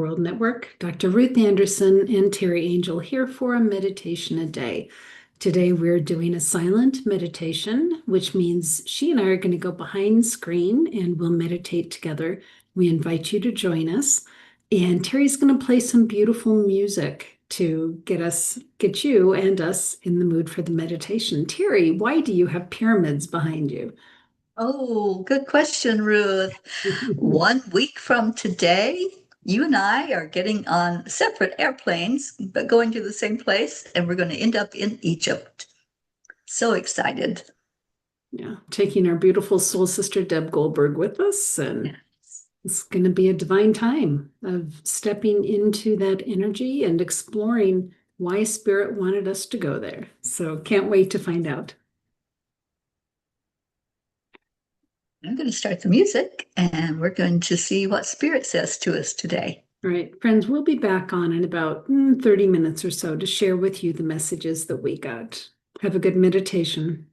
World Network. Dr. Ruth Anderson and Teri Angel here for a meditation a day. Today we're doing a silent meditation, which means she and I are going to go behind screen and we'll meditate together. We invite you to join us. And Teri's going to play some beautiful music to get you and us in the mood for the meditation. Teri, why do you have pyramids behind you? Oh, good question, Ruth. 1 week from today, you and I are getting on separate airplanes, but going to the same place, and we're going to end up in Egypt. So excited. Yeah, taking our beautiful soul sister Deb Goldberg with us, and Yes. it's going to be a divine time of stepping into that energy and exploring why Spirit wanted us to go there. So can't wait to find out. I'm going to start the music, and we're going to see what Spirit says to us today. All right, friends, we'll be back on in about 30 minutes or so to share with you the messages that we got. Have a good meditation.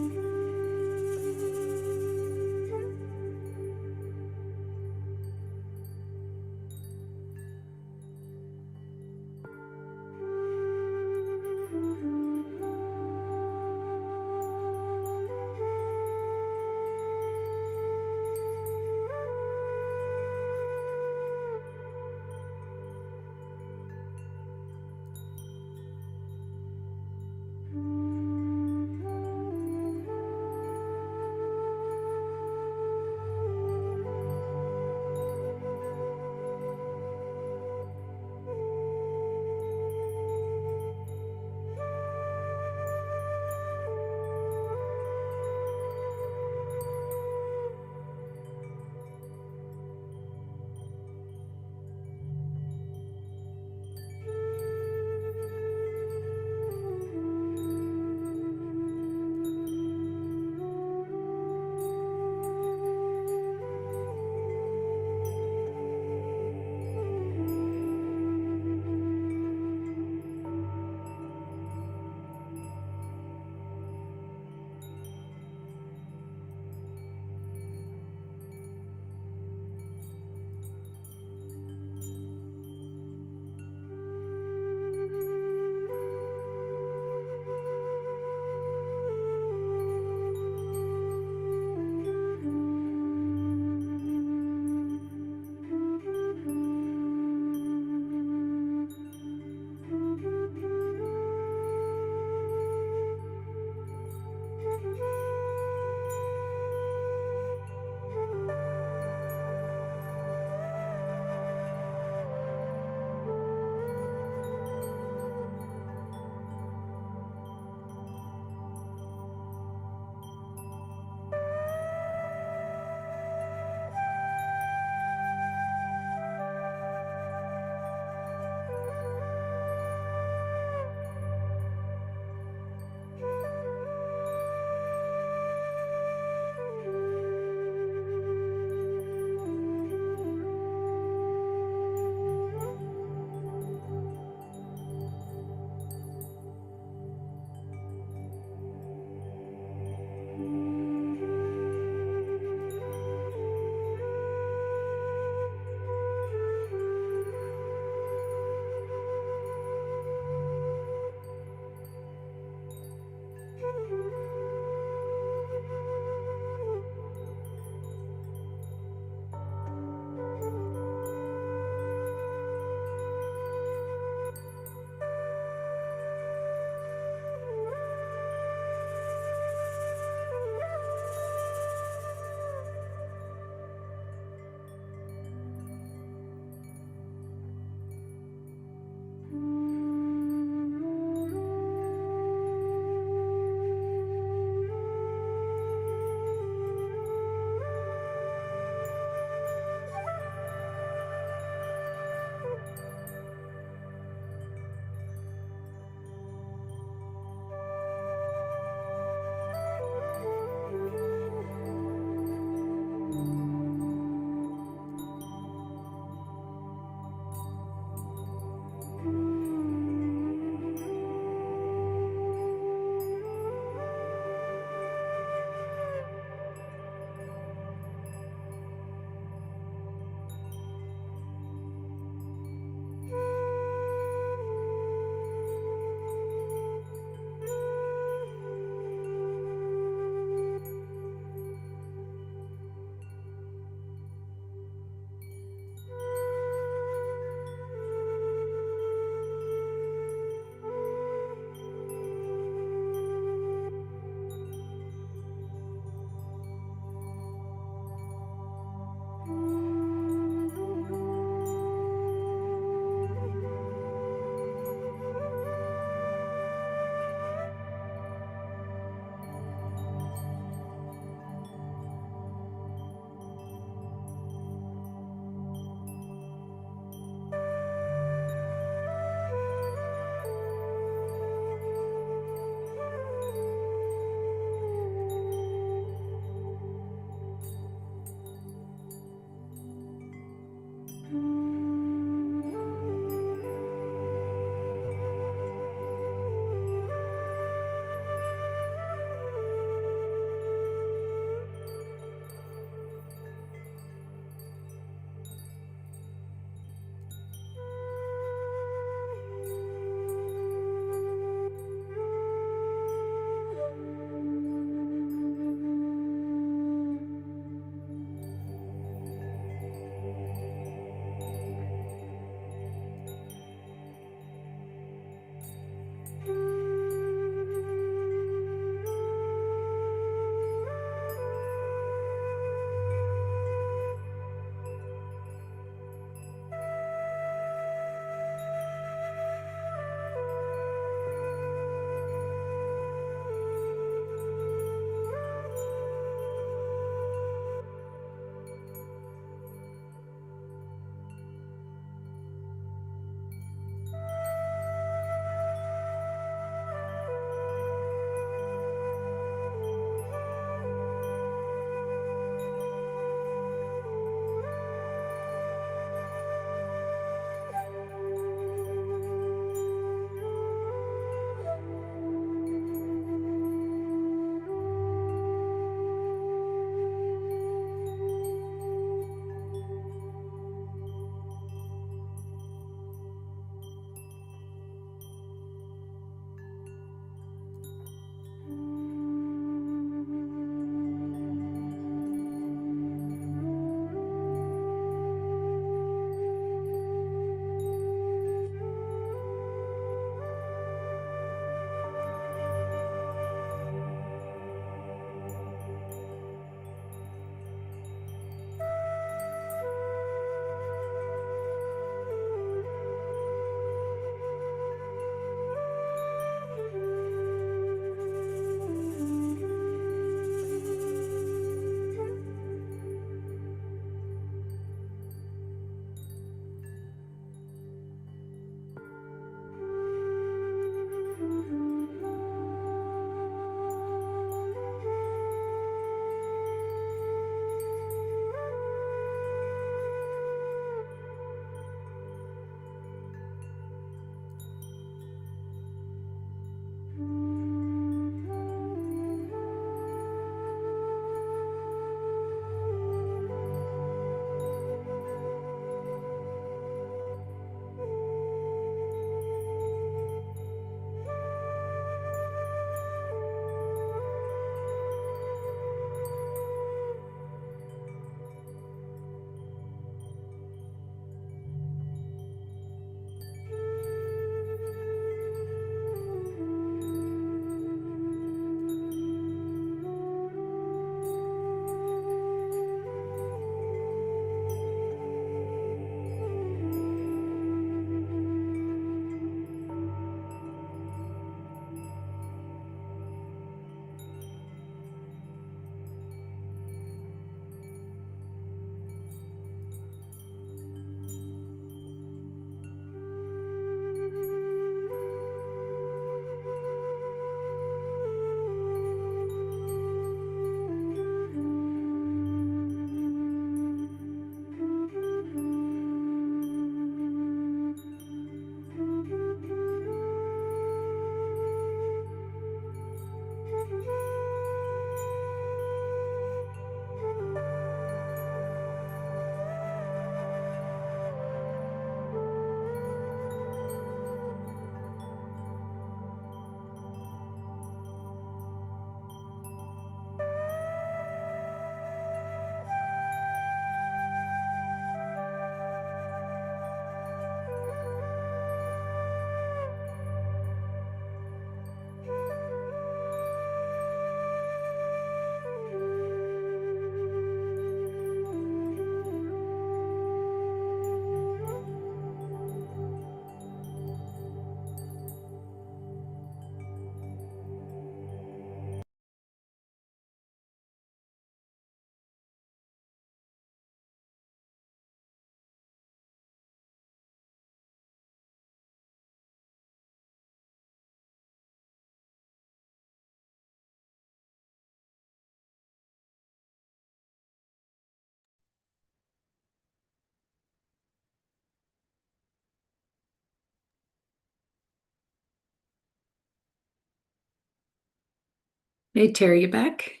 Hey, Terry, you back?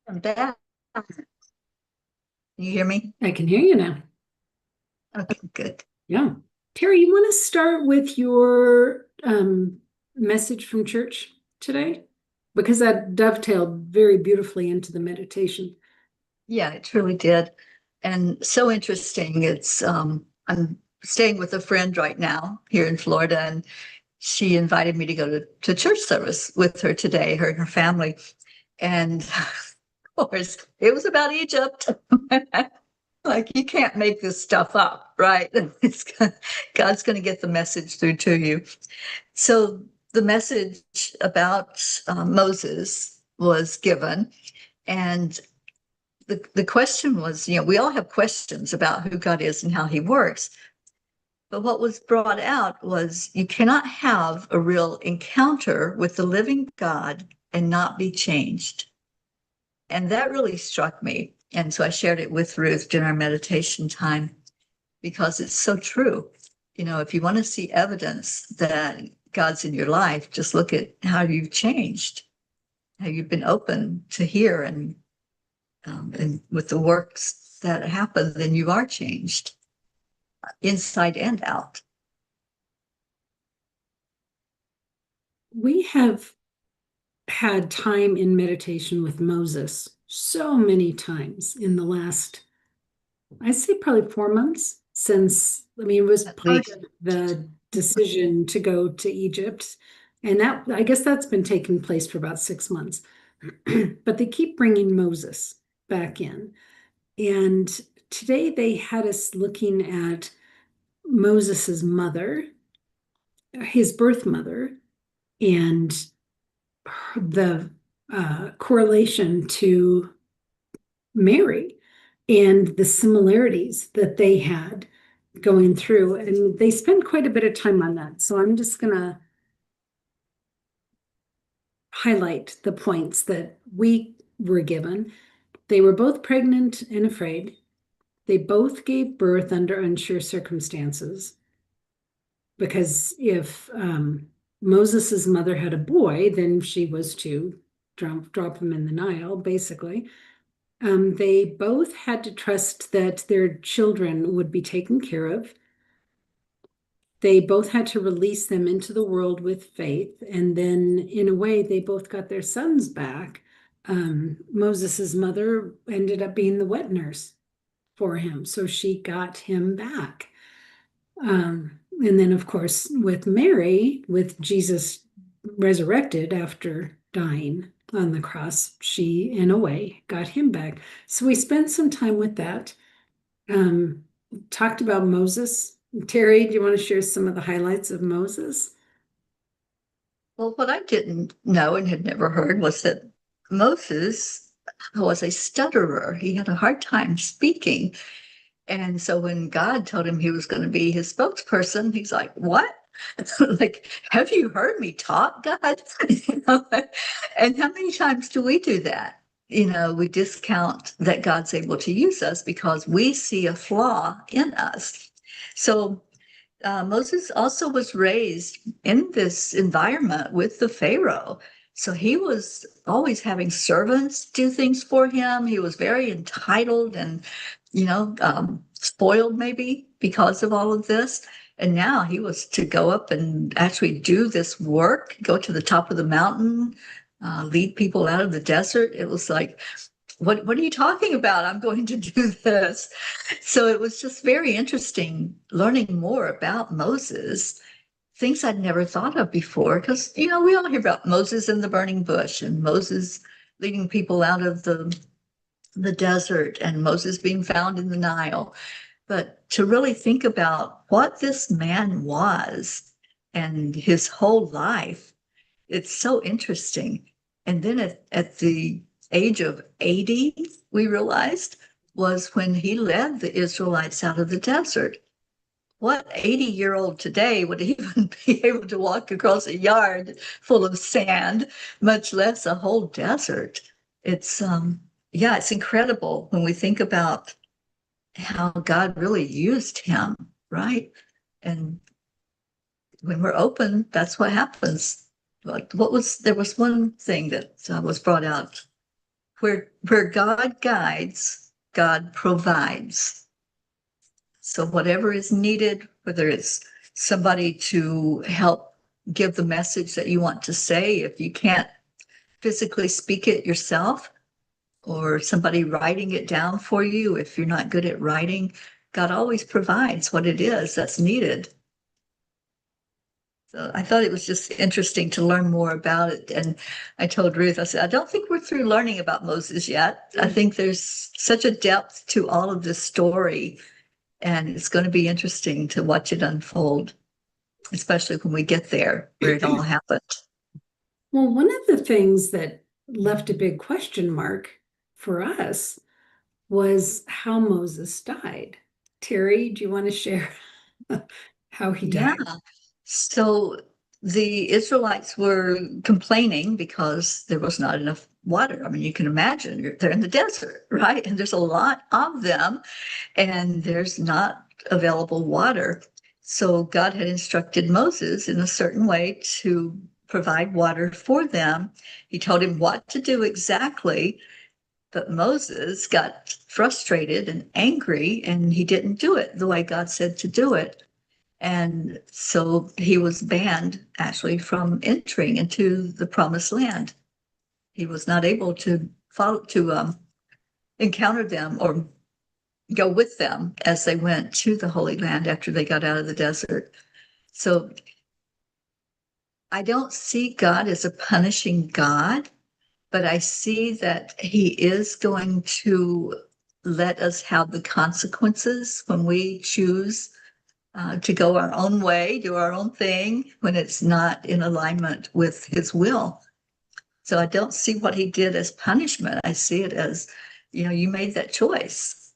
I'm back. Can you hear me? I can hear you now. Okay, good. Yeah. Terry, you want to start with your message from church today? Because that dovetailed very beautifully into the meditation. Yeah, it truly did. And so interesting. I'm staying with a friend right now here in Florida, and she invited me to go to church service with her today, her and her family. And of course, it was about Egypt. Like you can't make this stuff up, right? God's going to get the message through to you. So the message about Moses was given, and the question was, we all have questions about who God is and how he works. But what was brought out was you cannot have a real encounter with the living God and not be changed. And that really struck me. And so I shared it with Ruth during our meditation time because it's so true. If you want to see evidence that God's in your life, just look at how you've changed, how you've been open to hear, and with the works that happen, then you are changed inside and out. We have had time in meditation with Moses so many times in the last, I'd say probably 4 months since, I mean, it was At part least of the decision to go to Egypt. And that, I guess that's been taking place for about 6 months. But they keep bringing Moses back in. And today they had us looking at Moses's mother, his birth mother, and the correlation to Mary and the similarities that they had going through. And they spend quite a bit of time on that. So I'm just going to highlight the points that we were given. They were both pregnant and afraid. They both gave birth under unsure circumstances. Because if Moses's mother had a boy, then she was to drop him in the Nile, basically. They both had to trust that their children would be taken care of. They both had to release them into the world with faith. And then, in a way, they both got their sons back. Moses's mother ended up being the wet nurse for him. So she got him back. And then, of course, with Mary, with Jesus resurrected after dying on the cross, she, in a way, got him back. So we spent some time with that. Um, Talked about Moses. Teri, do you want to share some of the highlights of Moses? Well, what I didn't know and had never heard was that Moses was a stutterer. He had a hard time speaking. And so when God told him he was going to be his spokesperson, he's like, "What? Like, have you heard me talk, God?" You know? And how many times do we do that? We discount that God's able to use us because we see a flaw in us. So Moses also was raised in this environment with the Pharaoh. So he was always having servants do things for him. He was very entitled and, spoiled maybe because of all of this. And now he was to go up and actually do this work, go to the top of the mountain, lead people out of the desert. It was like, what are you talking about? I'm going to do this. So it was just very interesting learning more about Moses, things I'd never thought of before. Because, we all hear about Moses in the burning bush and Moses leading people out of the desert and Moses being found in the Nile. But to really think about what this man was and his whole life, it's so interesting. And then at the age of 80, we realized was when he led the Israelites out of the desert. What 80-year-old today would even be able to walk across a yard full of sand, much less a whole desert? It's yeah, it's incredible when we think about how God really used him, right? And when we're open, that's what happens. there was one thing that was brought out where God guides, God provides. So whatever is needed, whether it's somebody to help give the message that you want to say, if you can't physically speak it yourself, or somebody writing it down for you, if you're not good at writing, God always provides what it is that's needed. So I thought it was just interesting to learn more about it. And I told Ruth, I said, I don't think we're through learning about Moses yet. I think there's such a depth to all of this story, and it's going to be interesting to watch it unfold, especially when we get there where it all happened. Well, one of the things that left a big question mark for us was how Moses died. Teri, do you want to share how he Yeah. died? So the Israelites were complaining because there was not enough water. I mean, you can imagine they're in the desert, right? And there's a lot of them, and there's not available water. So God had instructed Moses in a certain way to provide water for them. He told him what to do exactly, but Moses got frustrated and angry, and he didn't do it the way God said to do it. And so he was banned actually from entering into the promised land. He was not able to encounter them or go with them as they went to the Holy Land after they got out of the desert. So I don't see God as a punishing God, but I see that he is going to let us have the consequences when we choose to go our own way, do our own thing, when it's not in alignment with his will. So I don't see what he did as punishment. I see it as, you made that choice.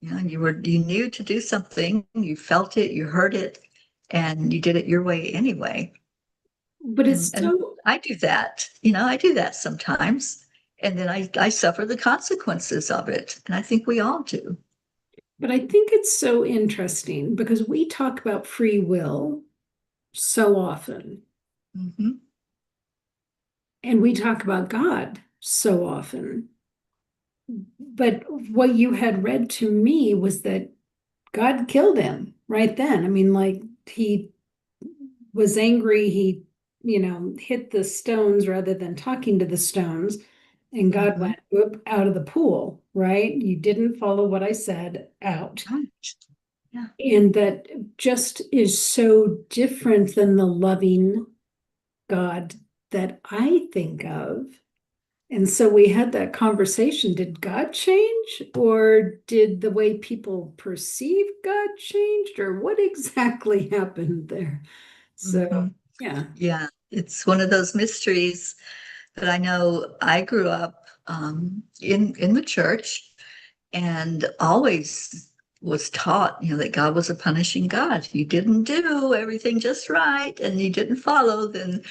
You knew to do something, you felt it, you heard it, and you did it your way anyway. But it's And so, I do that, I do that sometimes. And then I suffer the consequences of it. And I think we all do. but I think it's so interesting because we talk about free will so often, Mm-hmm. and we talk about God so often. But what you had read to me was that God killed him right then. I mean, like he was angry. He, hit the stones rather than talking to the stones. And God Mm-hmm. went, whoop, out of the pool, right? You didn't follow what I said, out. Right. Yeah. And that just is so different than the loving God that I think of. And so we had that conversation. Did God change, or did the way people perceive God changed, or what exactly happened there? Mm-hmm. So, yeah. Yeah. It's one of those mysteries that I know. I grew up in the church and always was taught, that God was a punishing God. If you didn't do everything just right and you didn't follow, then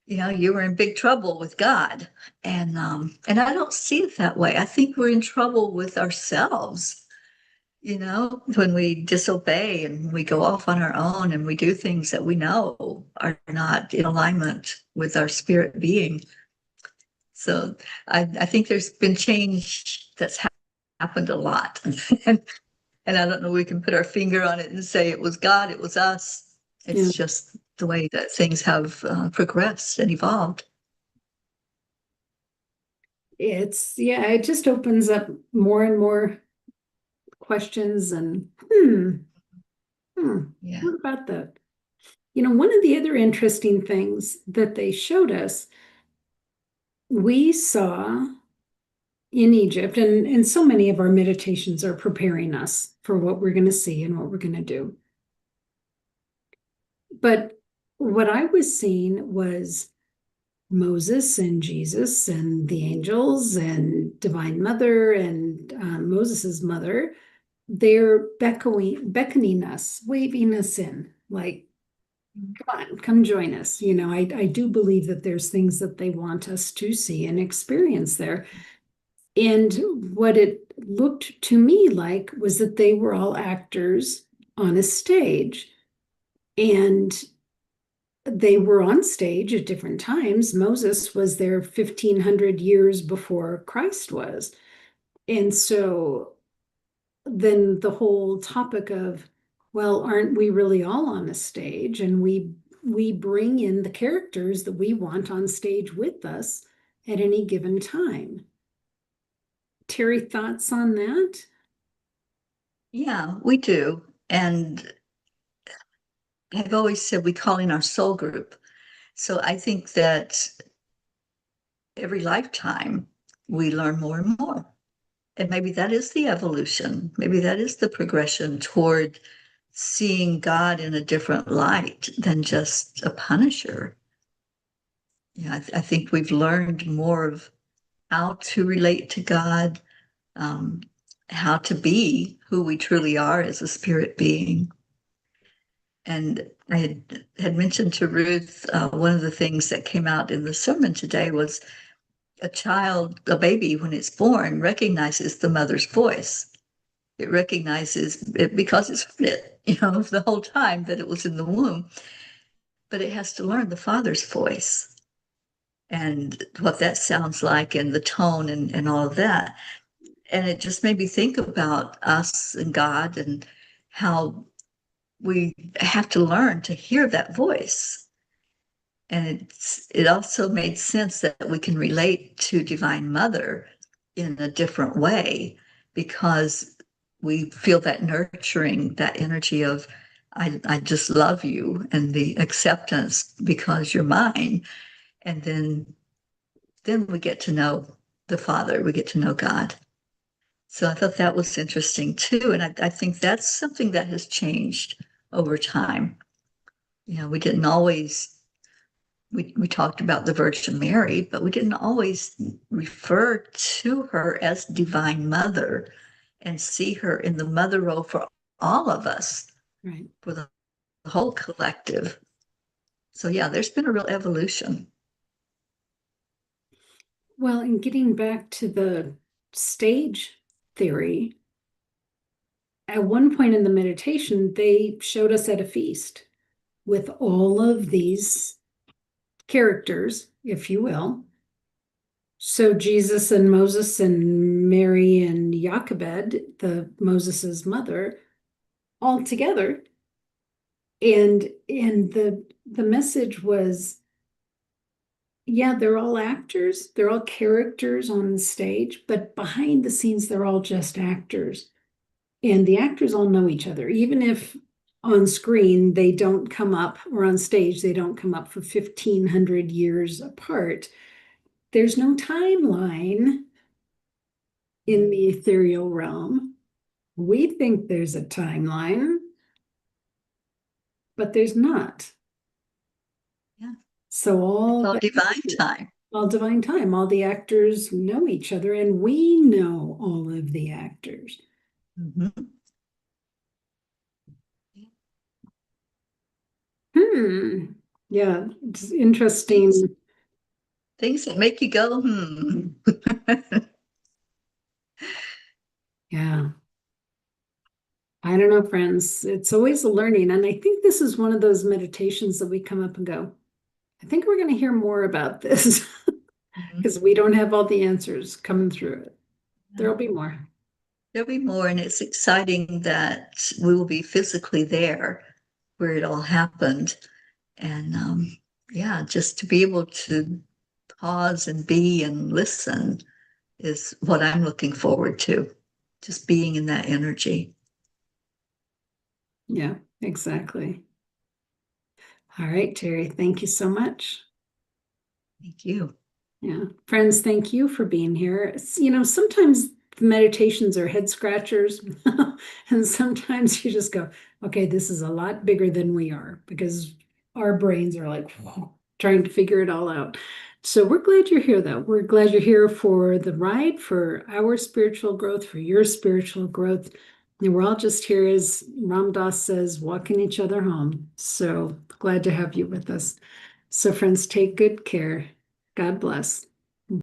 you were in big trouble with God. And I don't see it that way. I think we're in trouble with ourselves, when we disobey and we go off on our own and we do things that we know are not in alignment with our spirit being. So I think there's been change that's happened a lot. and, and I don't know, we can put our finger on it and say it was God, it was us. Yeah. It's just the way that things have progressed and evolved. Yeah, it just opens up more and more questions and Yeah. what about that? One of the other interesting things that they showed us, we saw in Egypt, and so many of our meditations are preparing us for what we're going to see and what we're going to do. But what I was seeing was Moses and Jesus and the angels and Divine Mother and Moses's mother. They're beckoning us, waving us in, like, come on, come join us. I do believe that there's things that they want us to see and experience there. And what it looked to me like was that they were all actors on a stage. And they were on stage at different times. Moses was there 1,500 years before Christ was. And so then the whole topic of, well, aren't we really all on a stage? And we bring in the characters that we want on stage with us at any given time. Teri, thoughts on that? Yeah, we do. And I've always said we call in our soul group. So I think that every lifetime we learn more and more. And maybe that is the evolution. Maybe that is the progression toward seeing God in a different light than just a punisher. Yeah, I think we've learned more of how to relate to God, um, how to be who we truly are as a spirit being. And I had mentioned to Ruth, one of the things that came out in the sermon today was a baby, when it's born, recognizes the mother's voice. It recognizes it because it's heard it, the whole time that it was in the womb. But it has to learn the father's voice and what that sounds like and the tone and all of that. And it just made me think about us and God and how we have to learn to hear that voice. And it also made sense that we can relate to Divine Mother in a different way because we feel that nurturing, that energy of, I just love you, and the acceptance because you're mine. And then we get to know the Father, we get to know God. So I thought that was interesting too. And I think that's something that has changed over time. We didn't always, we talked about the Virgin Mary, but we didn't always refer to her as Divine Mother and see her in the mother role for all of us, Right. for the whole collective. So yeah, there's been a real evolution. Well, and getting back to the stage theory, at one point in the meditation, they showed us at a feast with all of these characters, if you will. So Jesus and Moses and Mary and Jochebed, the Moses's mother, all together. And the message was, yeah, they're all actors, they're all characters on the stage, but behind the scenes, they're all just actors. And the actors all know each other, even if on screen they don't come up, or on stage they don't come up for 1,500 years apart. There's no timeline in the ethereal realm. We think there's a timeline, but there's not. Yeah, So it's all divine time. all divine time, all the actors know each other, and we know all of the actors. Mm-hmm. Yeah, it's interesting. Things that make you go, hmm. Yeah. I don't know, friends. It's always a learning. And I think this is one of those meditations that we come up and go, I think we're going to hear more about this Mhm. because we don't have all the answers coming through it. Yeah. There'll be more. There'll be more, and it's exciting that we will be physically there where it all happened. And yeah, just to be able to pause and be and listen is what I'm looking forward to. Just being in that energy. Yeah, exactly. All right, Teri, thank you so much. Thank you. Yeah. Friends, thank you for being here. Sometimes the meditations are head scratchers, and sometimes you just go, okay, this is a lot bigger than we are because our brains are like whoa, trying to figure it all out. So we're glad you're here, though. We're glad you're here for the ride, for our spiritual growth, for your spiritual growth. And we're all just here, as Ram Dass says, walking each other home. So glad to have you with us. So, friends, take good care. God bless.